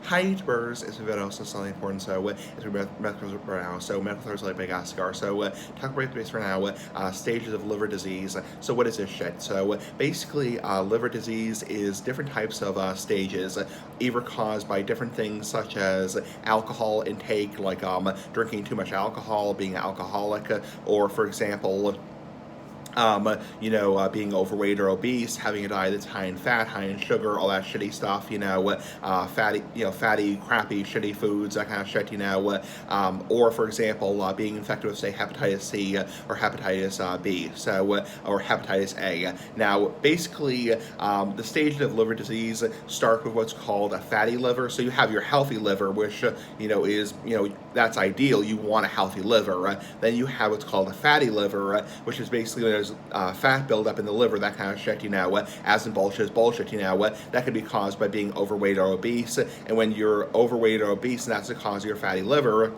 Hi, Burrs. It's also something important. So, it's medical right now. So, medical things like big ass cigar. So, talk about base for now. Stages of liver disease. So, what is this shit? So, basically, liver disease is different types of stages, either caused by different things such as alcohol intake, like drinking too much alcohol, being alcoholic, or for example, being overweight or obese, having a diet that's high in fat, high in sugar, all that shitty stuff, fatty, crappy, shitty foods, that kind of shit, or for example, being infected with, say, hepatitis C or hepatitis B, or hepatitis A. Now, basically, the stages of liver disease start with what's called a fatty liver. So you have your healthy liver, which, that's ideal. You want a healthy liver. Then you have what's called a fatty liver, which is basically when there's fat buildup in the liver, that kind of shit, as in bullshit, that could be caused by being overweight or obese. And when you're overweight or obese, and that's the cause of your fatty liver,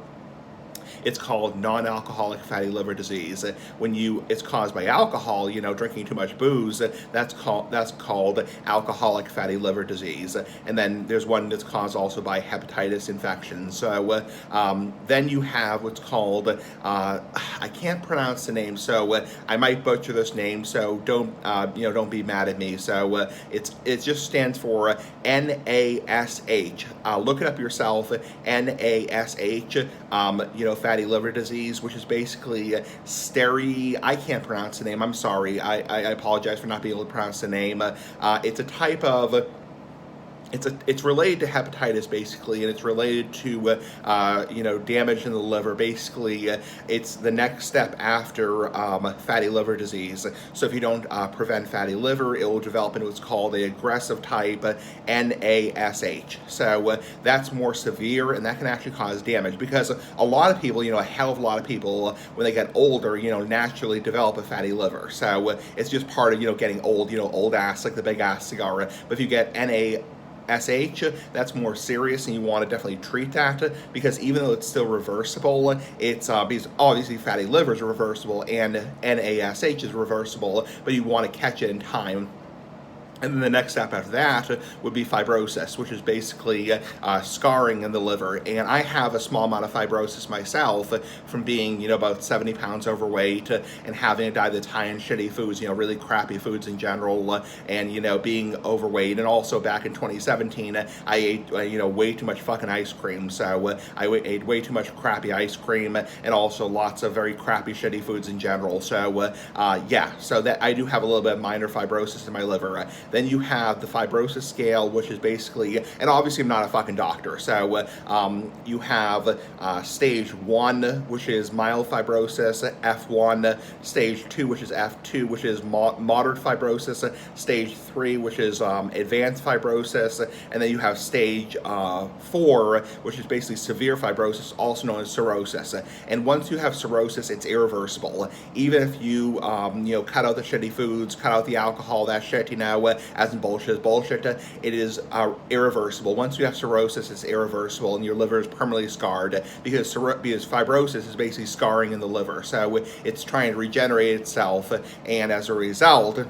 it's called non-alcoholic fatty liver disease. It's caused by alcohol, drinking too much booze, that's called alcoholic fatty liver disease. And then there's one that's caused also by hepatitis infection. So then you have what's called, I can't pronounce the name, so I might butcher this name, so don't be mad at me. So it just stands for NASH. Look it up yourself, NASH, fatty liver disease, which is basically I can't pronounce the name, I'm sorry, I apologize for not being able to pronounce the name. It's a type of, it's related to hepatitis, basically, and it's related to damage in the liver. Basically, it's the next step after fatty liver disease. So if you don't prevent fatty liver, it will develop into what's called the aggressive type NASH. So that's more severe, and that can actually cause damage, because a lot of people, a hell of a lot of people, when they get older, naturally develop a fatty liver. So it's just part of getting old, old ass, like the big ass cigar. But if you get NASH, that's more serious, and you want to definitely treat that, because even though it's still reversible, it's because obviously fatty liver is reversible and NASH is reversible, but you want to catch it in time. And then the next step after that would be fibrosis, which is basically scarring in the liver. And I have a small amount of fibrosis myself from being, about 70 pounds overweight and having a diet that's high in shitty foods, really crappy foods in general, and, being overweight. And also back in 2017, I ate, way too much fucking ice cream. So I ate way too much crappy ice cream, and also lots of very crappy, shitty foods in general. So, so that I do have a little bit of minor fibrosis in my liver. Then you have the fibrosis scale, which is basically, and obviously I'm not a fucking doctor, so you have stage 1, which is mild fibrosis, F1, stage 2, which is F2, which is moderate fibrosis, stage 3, which is advanced fibrosis, and then you have stage 4, which is basically severe fibrosis, also known as cirrhosis. And once you have cirrhosis, it's irreversible. Even if you, cut out the shitty foods, cut out the alcohol, that shit, as in bullshit, it is irreversible. Once you have cirrhosis, it's irreversible, and your liver is permanently scarred, because fibrosis is basically scarring in the liver. So it's trying to regenerate itself, and as a result,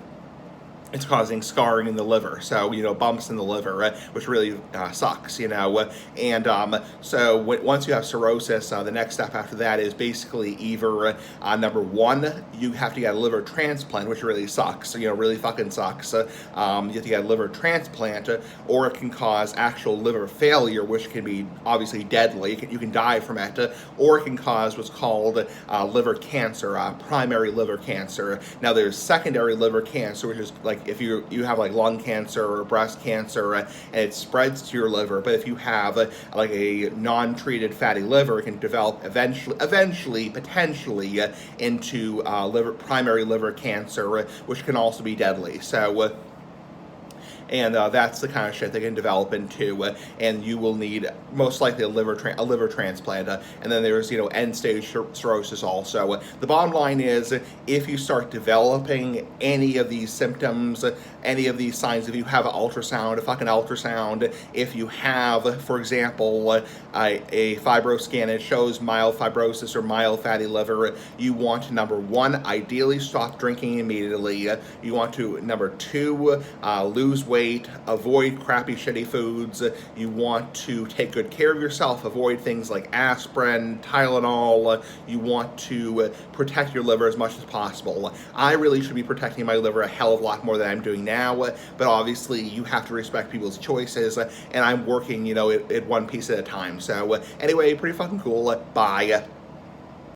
it's causing scarring in the liver, so, bumps in the liver, which really sucks, and so once you have cirrhosis, the next step after that is basically either, number 1, you have to get a liver transplant, which really sucks, really fucking sucks. You have to get a liver transplant, or it can cause actual liver failure, which can be obviously deadly. You can die from it, or it can cause what's called liver cancer, primary liver cancer. Now, there's secondary liver cancer, which is like if you have like lung cancer or breast cancer, and it spreads to your liver. But if you have like a non-treated fatty liver, it can develop eventually, potentially into primary liver cancer, which can also be deadly. So. And that's the kind of shit they can develop into, and you will need most likely a liver transplant. And then there's end-stage cirrhosis also. The bottom line is, if you start developing any of these symptoms any of these signs. If you have an ultrasound, a fucking ultrasound, if you have, for example, a fibro scan, it shows mild fibrosis or mild fatty liver, you want to, number one, ideally stop drinking immediately. You want to, number two, lose weight, avoid crappy, shitty foods. You want to take good care of yourself, avoid things like aspirin, Tylenol. You want to protect your liver as much as possible. I really should be protecting my liver a hell of a lot more than I'm doing now, but obviously you have to respect people's choices, and I'm working, at one piece at a time. So anyway, pretty fucking cool. Bye.